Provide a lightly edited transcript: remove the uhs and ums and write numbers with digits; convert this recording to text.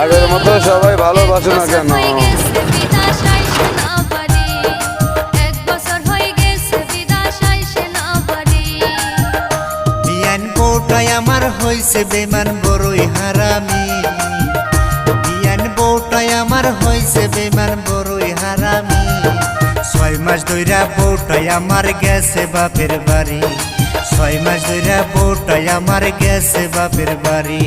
আগের মতো সবাই ভালোবাসে না কেন? বিয়ান বউটাই আমার হইছে বেমান বড়ই হারামি। বিয়ান বউটাই আমার হইছে বেমান বড়ই হারামি। 6 মাস ধইরা বউটাই আমার গেছে বাপের বাড়ি। 6 মাস ধইরা বউটাই আমার গেছে বাপের বাড়ি।